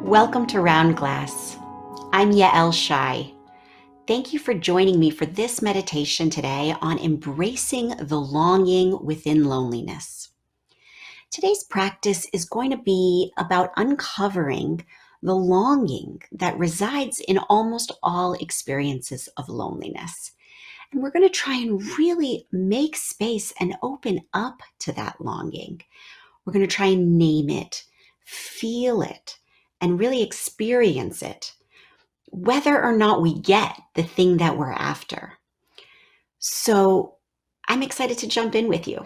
Welcome to Round Glass. I'm Yael Shy. Thank you for joining me for this meditation today on embracing the longing within loneliness. Today's practice is going to be about uncovering the longing that resides in almost all experiences of loneliness. And we're going to try and really make space and open up to that longing. We're going to try and name it, feel it, and really experience it, whether or not we get the thing that we're after. So I'm excited to jump in with you.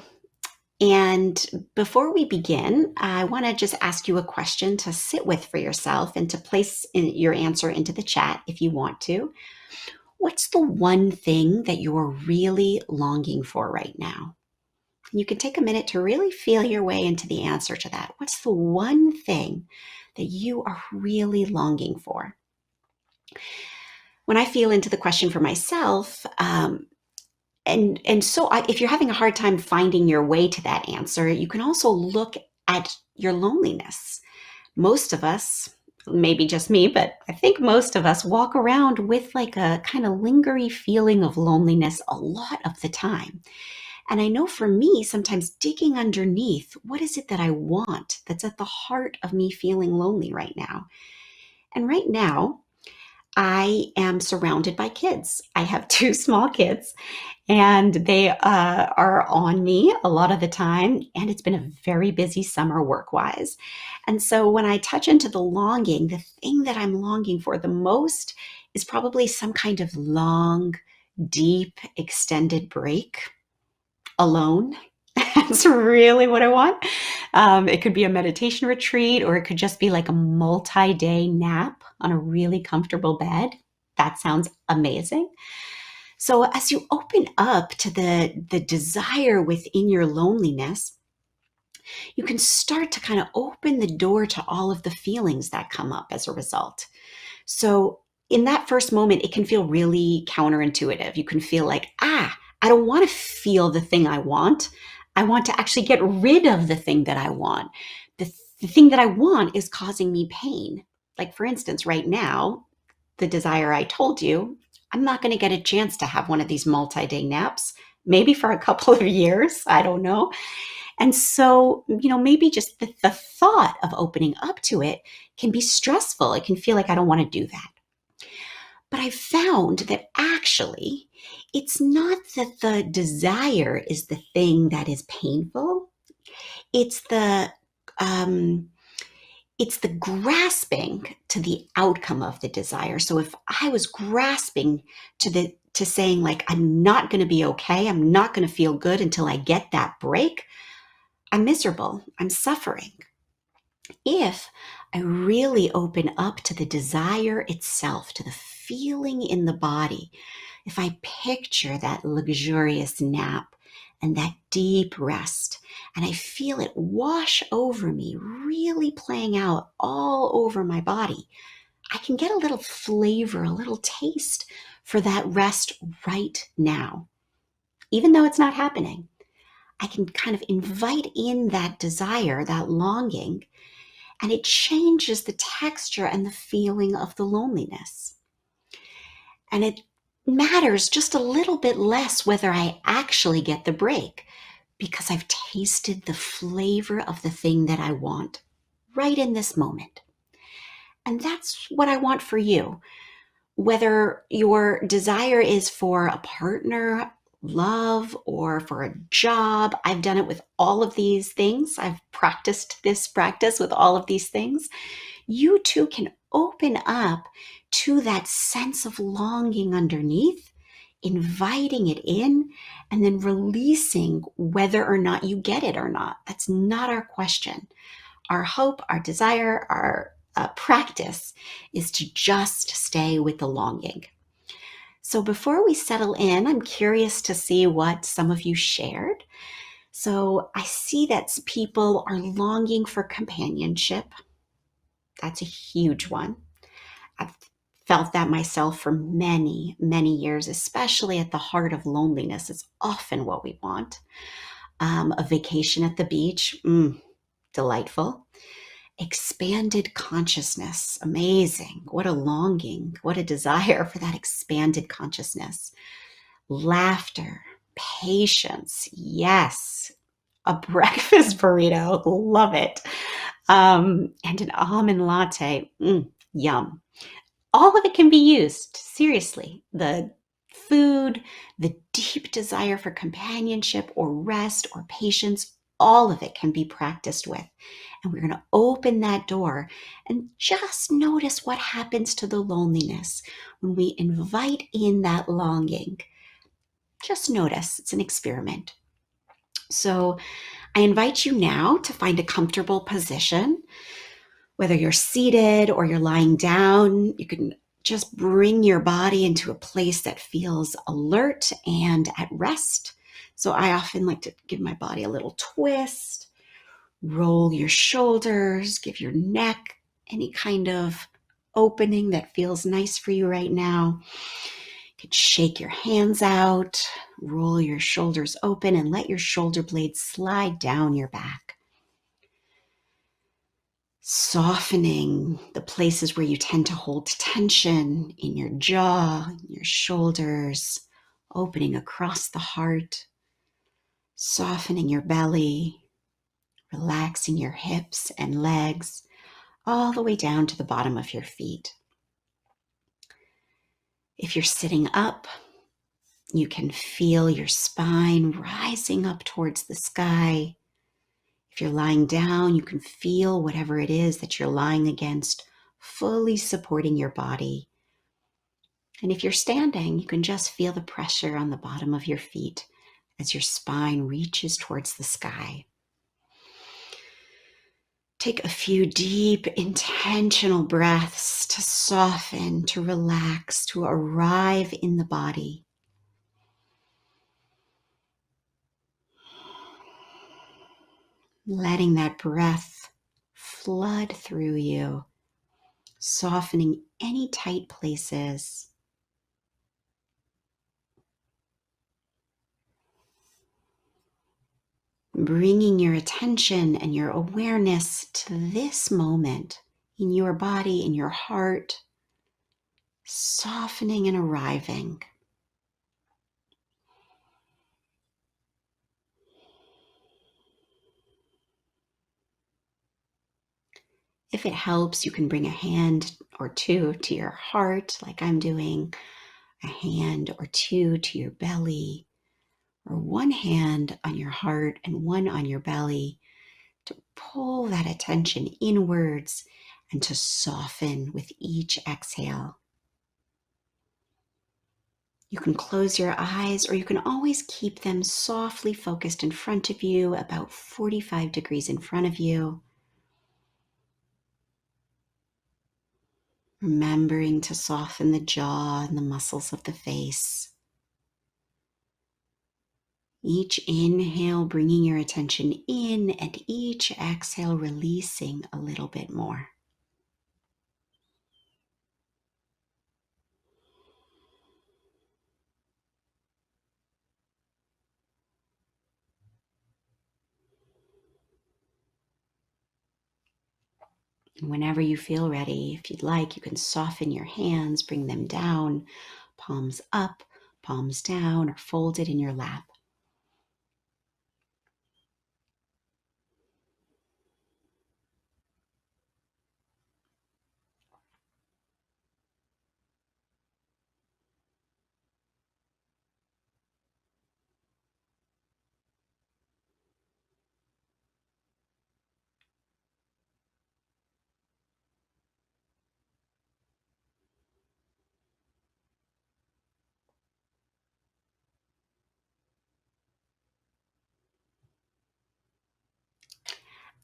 And before we begin, I want to just ask you a question to sit with for yourself and to place your answer into the chat if you want to. What's the one thing that you're really longing for right now? You can take a minute to really feel your way into the answer to that. What's the one thing that you are really longing for? When I feel into the question for myself, if you're having a hard time finding your way to that answer, you can also look at your loneliness. Most of us, maybe just me, but I think most of us walk around with like a kind of lingering feeling of loneliness a lot of the time. And I know for me, sometimes digging underneath, what is it that I want that's at the heart of me feeling lonely right now? And right now, I am surrounded by kids. I have two small kids, and they are on me a lot of the time. And it's been a very busy summer work-wise. And so when I touch into the longing, the thing that I'm longing for the most is probably some kind of long, deep, extended break alone. That's really what I want. It could be a meditation retreat, or it could just be like a multi-day nap on a really comfortable bed. That sounds amazing. So as you open up to the desire within your loneliness, you can start to kind of open the door to all of the feelings that come up as a result. So in that first moment, it can feel really counterintuitive. You can feel like, I don't want to feel the thing I want. I want to actually get rid of the thing that I want. The thing that I want is causing me pain. Like for instance, right now, the desire I told you, I'm not going to get a chance to have one of these multi-day naps, maybe for a couple of years. I don't know. And so, maybe just the thought of opening up to it can be stressful. It can feel like I don't want to do that. But I found that actually, it's not that the desire is the thing that is painful. It's the grasping to the outcome of the desire. So if I was grasping to saying like, I'm not going to be okay, I'm not going to feel good until I get that break, I'm miserable, I'm suffering. If I really open up to the desire itself, to the feeling in the body, if I picture that luxurious nap and that deep rest, and I feel it wash over me, really playing out all over my body, I can get a little flavor, a little taste for that rest right now. Even though it's not happening, I can kind of invite in that desire, that longing, and it changes the texture and the feeling of the loneliness. And it matters just a little bit less whether I actually get the break, because I've tasted the flavor of the thing that I want right in this moment. And that's what I want for you. Whether your desire is for a partner, love, or for a job, I've done it with all of these things. I've practiced this practice with all of these things. You too can open up to that sense of longing underneath, inviting it in, and then releasing whether or not you get it or not. That's not our question. Our hope, our desire, our practice is to just stay with the longing. So before we settle in, I'm curious to see what some of you shared. So I see that people are longing for companionship. That's a huge one. I've felt that myself for many, many years, especially at the heart of loneliness. It's often what we want. A vacation at the beach, delightful. Expanded consciousness. Amazing. What a longing, what a desire for that expanded consciousness. Laughter, patience. Yes. A breakfast burrito. Love it. And an almond latte. Yum. All of it can be used. Seriously. The food, the deep desire for companionship or rest or patience, all of it can be practiced with. And we're going to open that door and just notice what happens to the loneliness when we invite in that longing. Just notice. It's an experiment. So I invite you now to find a comfortable position. Whether you're seated or you're lying down, you can just bring your body into a place that feels alert and at rest. So I often like to give my body a little twist, roll your shoulders, give your neck any kind of opening that feels nice for you right now. You could shake your hands out, roll your shoulders open, and let your shoulder blades slide down your back. Softening the places where you tend to hold tension in your jaw, your shoulders, opening across the heart, softening your belly, relaxing your hips and legs, all the way down to the bottom of your feet. If you're sitting up, you can feel your spine rising up towards the sky. If you're lying down, you can feel whatever it is that you're lying against, fully supporting your body. And if you're standing, you can just feel the pressure on the bottom of your feet as your spine reaches towards the sky. Take a few deep, intentional breaths to soften, to relax, to arrive in the body. Letting that breath flood through you, softening any tight places. Bringing your attention and your awareness to this moment in your body, in your heart, softening and arriving. If it helps, you can bring a hand or two to your heart, like I'm doing, a hand or two to your belly, or one hand on your heart and one on your belly, to pull that attention inwards and to soften with each exhale. You can close your eyes, or you can always keep them softly focused in front of you, about 45 degrees in front of you. Remembering to soften the jaw and the muscles of the face. Each inhale bringing your attention in, and each exhale releasing a little bit more. And whenever you feel ready, if you'd like, you can soften your hands, bring them down, palms up, palms down, or folded in your lap.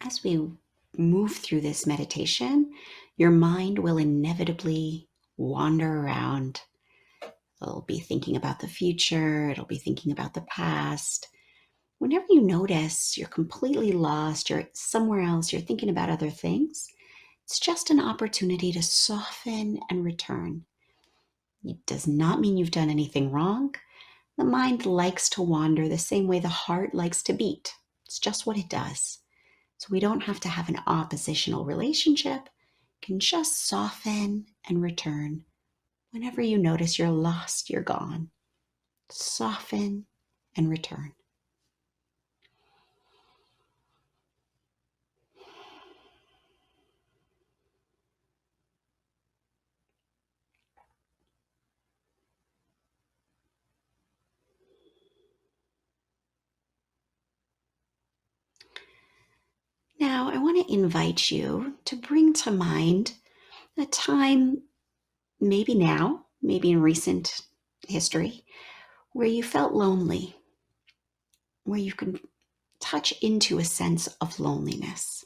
As we move through this meditation, your mind will inevitably wander around. It'll be thinking about the future, it'll be thinking about the past. Whenever you notice you're completely lost, you're somewhere else, you're thinking about other things, it's just an opportunity to soften and return. It does not mean you've done anything wrong. The mind likes to wander the same way the heart likes to beat. It's just what it does. So we don't have to have an oppositional relationship. You can just soften and return. Whenever you notice you're lost, you're gone. Soften and return. Now, I want to invite you to bring to mind a time, maybe now, maybe in recent history, where you felt lonely, where you can touch into a sense of loneliness.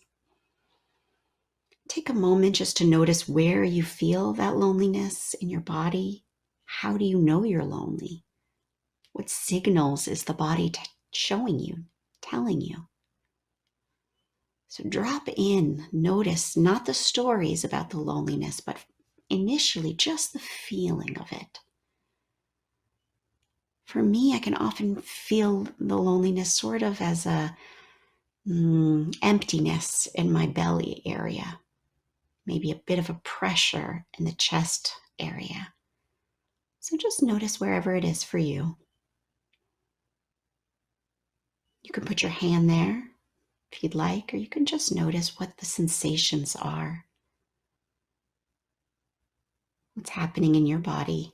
Take a moment just to notice where you feel that loneliness in your body. How do you know you're lonely? What signals is the body showing you, telling you? So drop in, notice not the stories about the loneliness, but initially just the feeling of it. For me, I can often feel the loneliness sort of as a emptiness in my belly area, maybe a bit of a pressure in the chest area. So just notice wherever it is for you. You can put your hand there if you'd like, or you can just notice what the sensations are, what's happening in your body.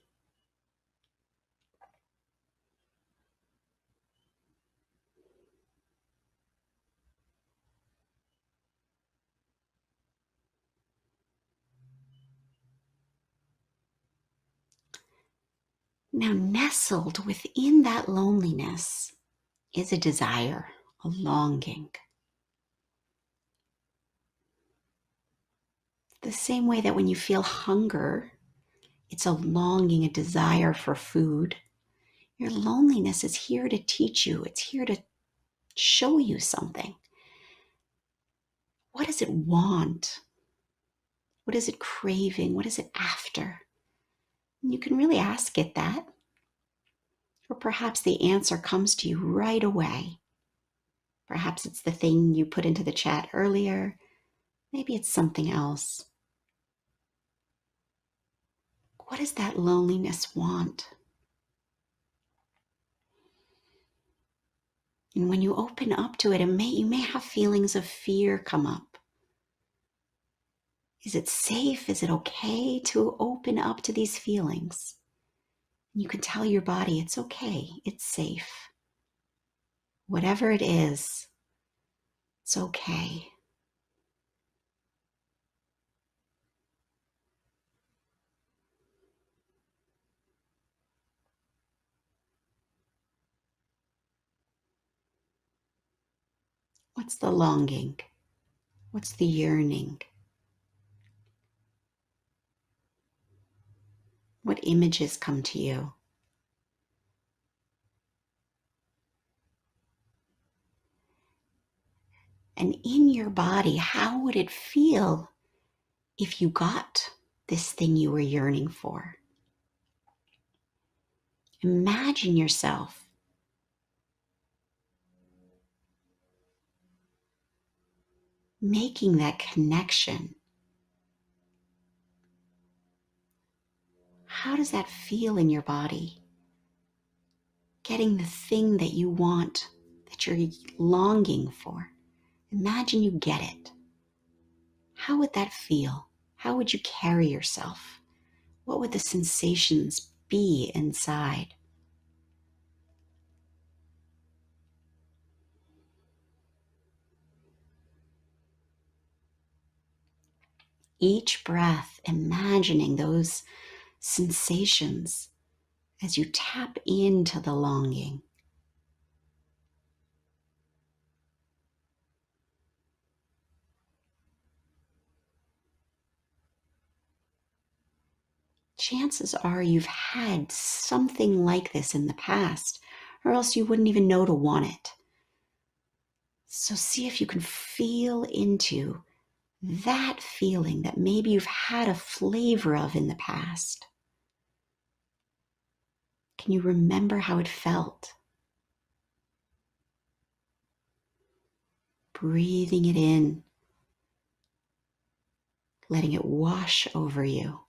Now, nestled within that loneliness is a desire, a longing. The same way that when you feel hunger, it's a longing, a desire for food. Your loneliness is here to teach you, it's here to show you something. What does it want? What is it craving? What is it after? And you can really ask it that. Or perhaps the answer comes to you right away. Perhaps it's the thing you put into the chat earlier. Maybe it's something else. What does that loneliness want? And when you open up to it, you may have feelings of fear come up. Is it safe? Is it okay to open up to these feelings? You can tell your body it's okay, it's safe. Whatever it is, it's okay. What's the longing? What's the yearning? What images come to you? And in your body, how would it feel if you got this thing you were yearning for? Imagine yourself making that connection. How does that feel in your body? Getting the thing that you want, that you're longing for. Imagine you get it. How would that feel? How would you carry yourself? What would the sensations be inside? Each breath, imagining those sensations as you tap into the longing. Chances are you've had something like this in the past, or else you wouldn't even know to want it. So see if you can feel into that feeling that maybe you've had a flavor of in the past. Can you remember how it felt? breathing it in, letting it wash over you.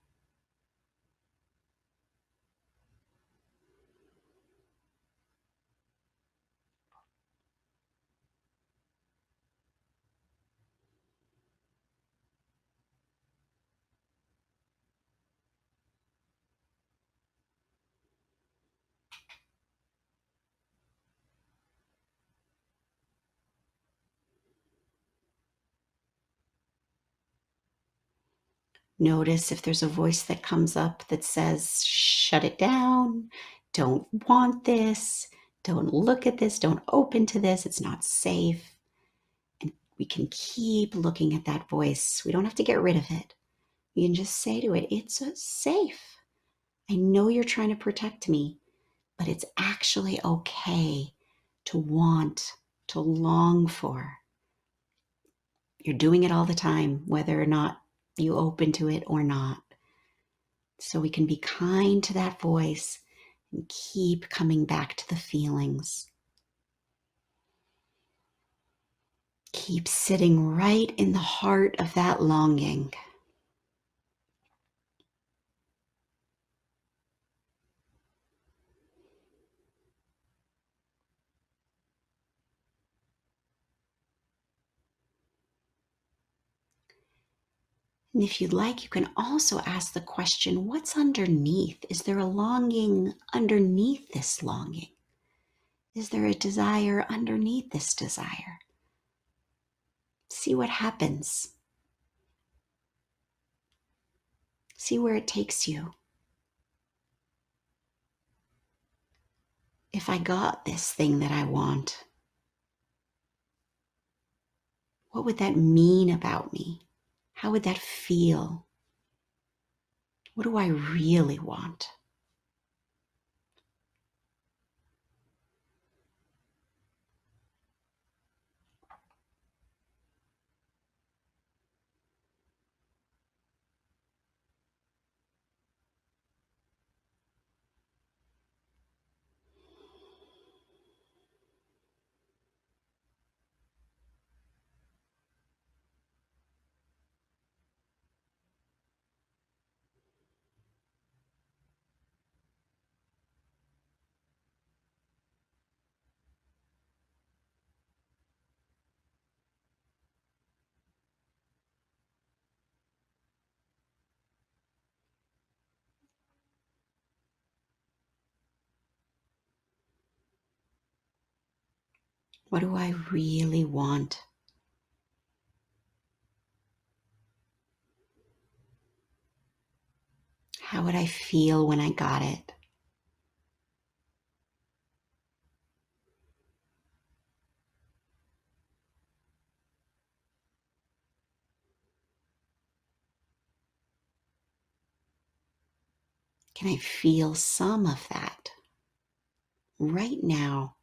Notice if there's a voice that comes up that says, shut it down, don't want this, don't look at this, don't open to this, it's not safe. And we can keep looking at that voice. We don't have to get rid of it. We can just say to it, it's safe. I know you're trying to protect me, but it's actually okay to want, to long for. You're doing it all the time, whether or not you open to it or not. So we can be kind to that voice and keep coming back to the feelings. Keep sitting right in the heart of that longing. And if you'd like, you can also ask the question, what's underneath? Is there a longing underneath this longing? Is there a desire underneath this desire? See what happens. See where it takes you. If I got this thing that I want, what would that mean about me? How would that feel? What do I really want? What do I really want? How would I feel when I got it? Can I feel some of that right now?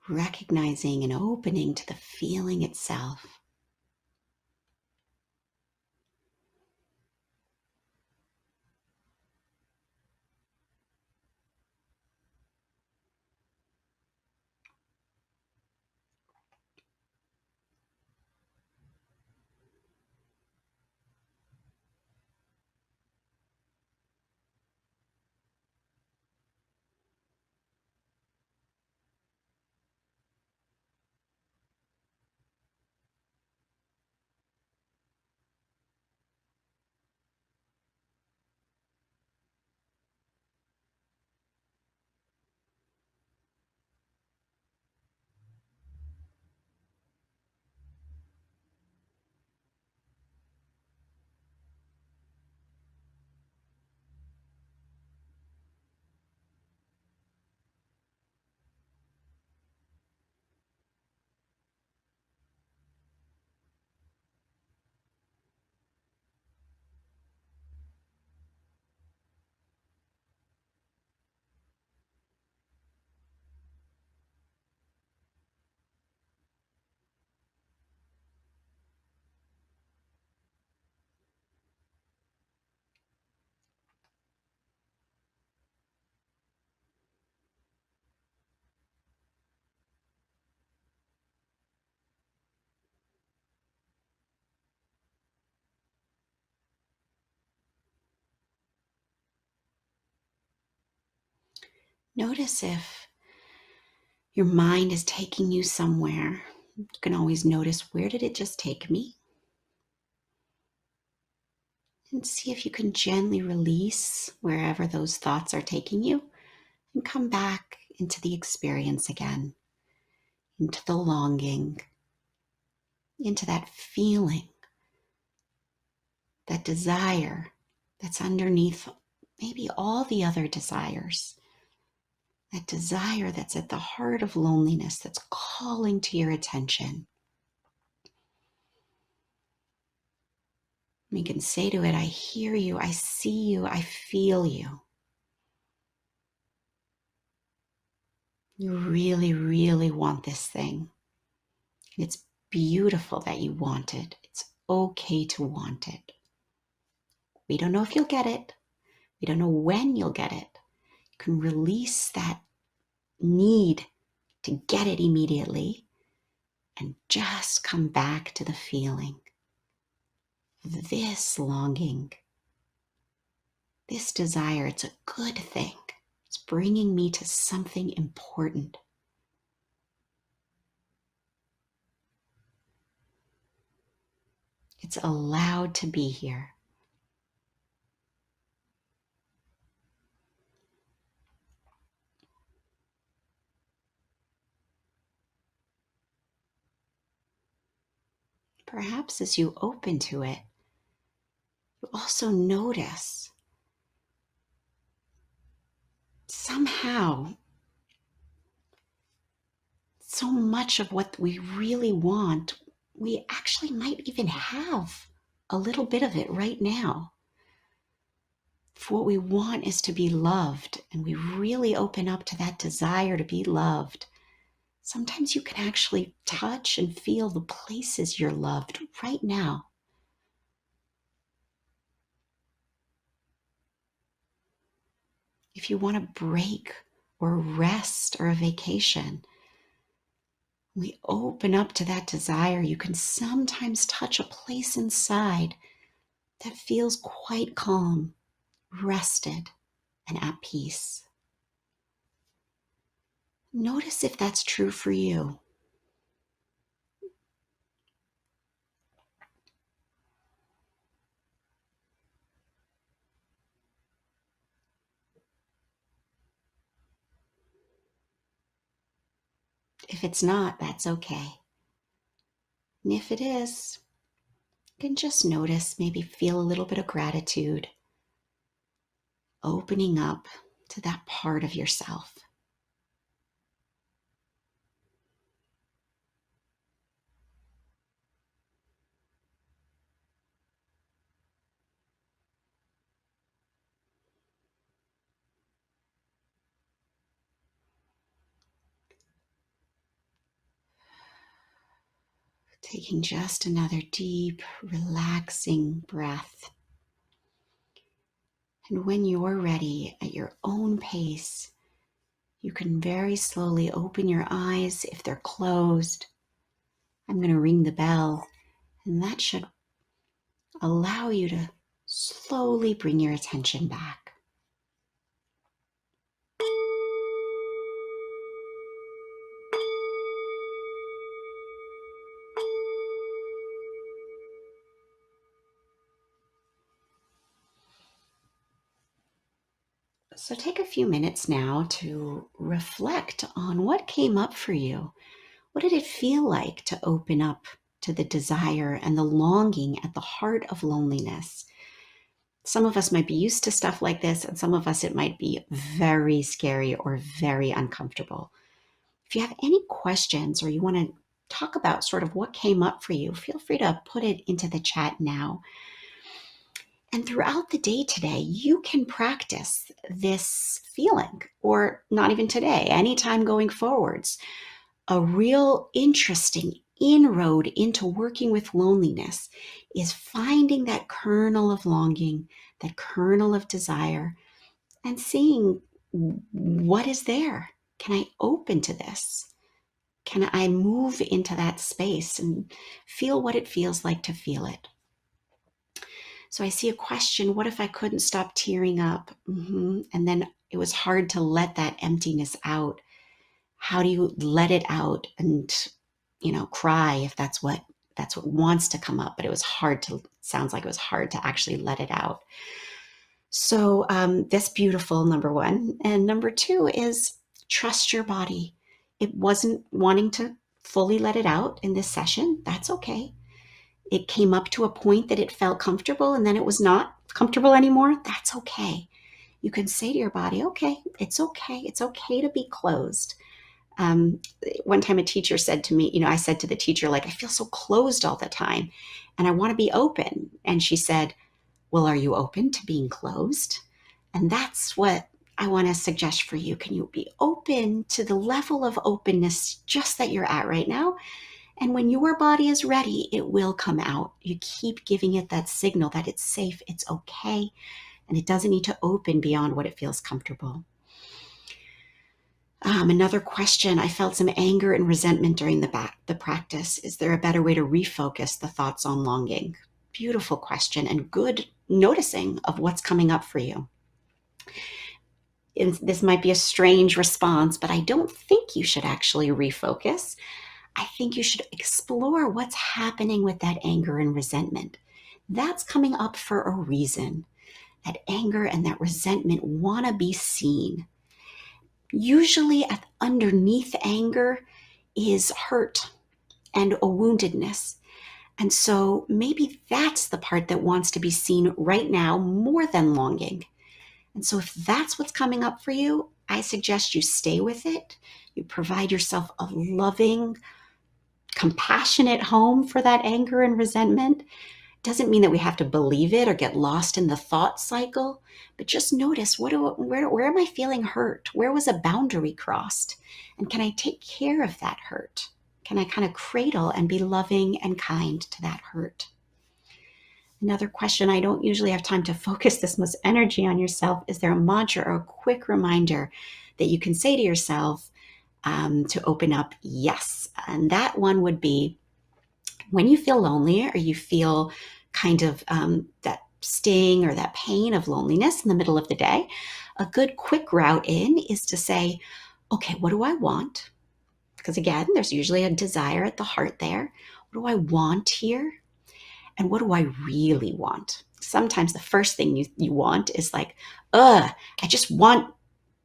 Recognizing and opening to the feeling itself. Notice if your mind is taking you somewhere. You can always notice, where did it just take me? And see if you can gently release wherever those thoughts are taking you and come back into the experience again, into the longing, into that feeling, that desire that's underneath maybe all the other desires. That desire that's at the heart of loneliness, that's calling to your attention. You can say to it, I hear you, I see you, I feel you. You really, really want this thing. And it's beautiful that you want it. It's okay to want it. We don't know if you'll get it. We don't know when you'll get it. You can release that need to get it immediately and just come back to the feeling. This longing, this desire, it's a good thing. It's bringing me to something important. It's allowed to be here. Perhaps as you open to it, you also notice somehow so much of what we really want, we actually might even have a little bit of it right now. If what we want is to be loved, and we really open up to that desire to be loved, sometimes you can actually touch and feel the places you're loved right now. If you want a break or rest or a vacation, we open up to that desire. You can sometimes touch a place inside that feels quite calm, rested, and at peace. Notice if that's true for you. If it's not, that's okay. And if it is, you can just notice, maybe feel a little bit of gratitude, opening up to that part of yourself. Taking just another deep, relaxing breath. And when you're ready at your own pace, you can very slowly open your eyes if they're closed. I'm going to ring the bell, and that should allow you to slowly bring your attention back. So take a few minutes now to reflect on what came up for you. What did it feel like to open up to the desire and the longing at the heart of loneliness? Some of us might be used to stuff like this, and some of us it might be very scary or very uncomfortable. If you have any questions or you want to talk about sort of what came up for you, feel free to put it into the chat now. And throughout the day today, you can practice this feeling, or not even today, anytime going forwards. A real interesting inroad into working with loneliness is finding that kernel of longing, that kernel of desire, and seeing what is there. Can I open to this? Can I move into that space and feel what it feels like to feel it? So I see a question, what if I couldn't stop tearing up? And then It was hard to let that emptiness out. How do you let it out and, cry if that's what wants to come up? But it was sounds like it was hard to actually let it out. So that's beautiful, number one. And number two is trust your body. It wasn't wanting to fully let it out in this session. That's okay. It came up to a point that it felt comfortable and then it was not comfortable anymore. That's okay. You can say to your body, okay, it's okay. It's okay to be closed. Um, One time a teacher said to me, I said to the teacher, like, I feel so closed all the time and I want to be open. And she said, well, are you open to being closed? And that's what I want to suggest for you. Can you be open to the level of openness just that you're at right now? And when your body is ready, it will come out. You keep giving it that signal that it's safe, it's okay, and it doesn't need to open beyond what it feels comfortable. Another question, I felt some anger and resentment during the practice. Is there a better way to refocus the thoughts on longing? Beautiful question and good noticing of what's coming up for you. This might be a strange response, but I don't think you should actually refocus. I think you should explore what's happening with that anger and resentment. That's coming up for a reason. That anger and that resentment want to be seen. Usually underneath anger is hurt and a woundedness. And so maybe that's the part that wants to be seen right now more than longing. And so if that's what's coming up for you, I suggest you stay with it. You provide yourself a loving, compassionate home for that anger and resentment. Doesn't mean that we have to believe it or get lost in the thought cycle, but just notice where am I feeling hurt? Where was a boundary crossed? And can I take care of that hurt? Can I kind of cradle and be loving and kind to that hurt? Another question, I don't usually have time to focus this much energy on yourself. Is there a mantra or a quick reminder that you can say to yourself to open up? Yes. And that one would be, when you feel lonely or you feel kind of that sting or that pain of loneliness in the middle of the day, a good quick route in is to say, okay, what do I want? Because again, there's usually a desire at the heart there. What do I want here? And what do I really want? Sometimes the first thing you want is like, I just want,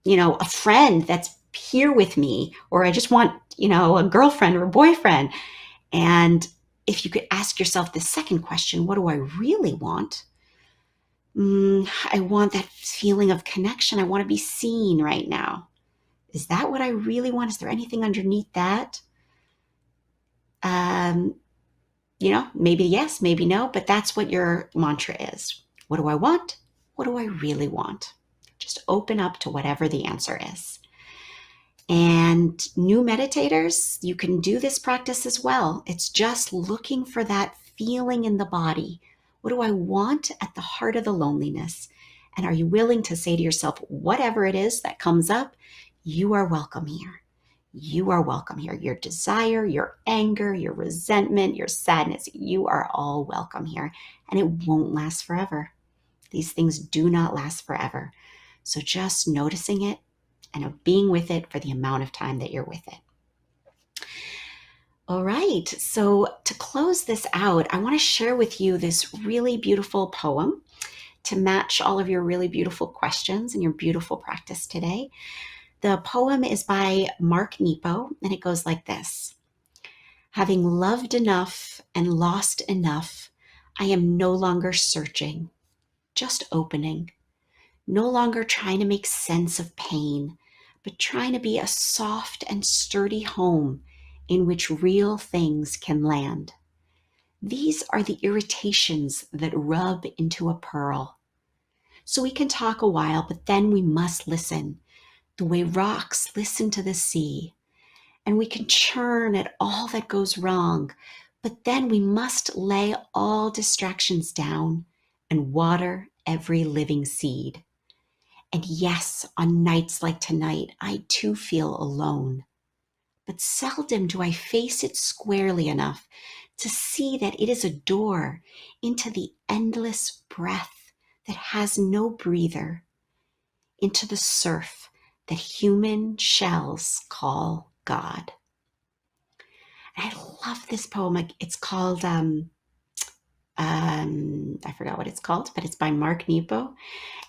a friend that's here with me, or I just want, a girlfriend or a boyfriend. And if you could ask yourself the second question, what do I really want? I want that feeling of connection. I want to be seen right now. Is that what I really want? Is there anything underneath that? Maybe yes, maybe no, but that's what your mantra is. What do I want? What do I really want? Just open up to whatever the answer is. And new meditators, you can do this practice as well. It's just looking for that feeling in the body. What do I want at the heart of the loneliness? And are you willing to say to yourself, whatever it is that comes up, you are welcome here. You are welcome here. Your desire, your anger, your resentment, your sadness, you are all welcome here. And it won't last forever. These things do not last forever. So just noticing it and being with it for the amount of time that you're with it. All right. So to close this out, I want to share with you this really beautiful poem to match all of your really beautiful questions and your beautiful practice today. The poem is by Mark Nepo, and it goes like this. Having loved enough and lost enough, I am no longer searching, just opening. No longer trying to make sense of pain, but trying to be a soft and sturdy home in which real things can land. These are the irritations that rub into a pearl. So we can talk a while, but then we must listen, the way rocks listen to the sea. And we can churn at all that goes wrong, but then we must lay all distractions down and water every living seed. And yes, on nights like tonight, I too feel alone. But seldom do I face it squarely enough to see that it is a door into the endless breath that has no breather. into the surf that human shells call God. And I love this poem. It's called, I forgot what it's called, but it's by Mark Nepo.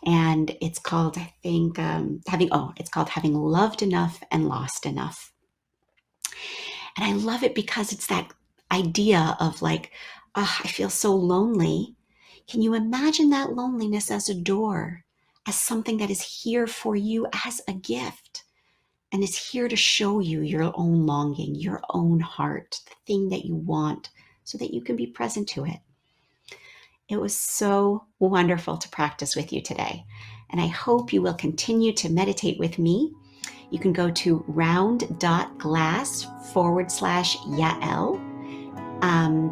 And it's called, I think, it's called Having Loved Enough and Lost Enough. And I love it because it's that idea of like, oh, I feel so lonely. Can you imagine that loneliness as a door, as something that is here for you as a gift, and is here to show you your own longing, your own heart, the thing that you want, so that you can be present to it. It was so wonderful to practice with you today, and I hope you will continue to meditate with me. You can go to round.glass/Yael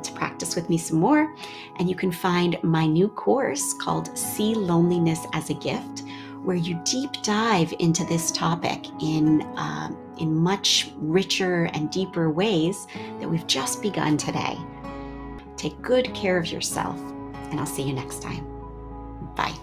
to practice with me some more. And you can find my new course called See Loneliness as a Gift, where you deep dive into this topic in much richer and deeper ways that we've just begun today. Take good care of yourself, and I'll see you next time. Bye.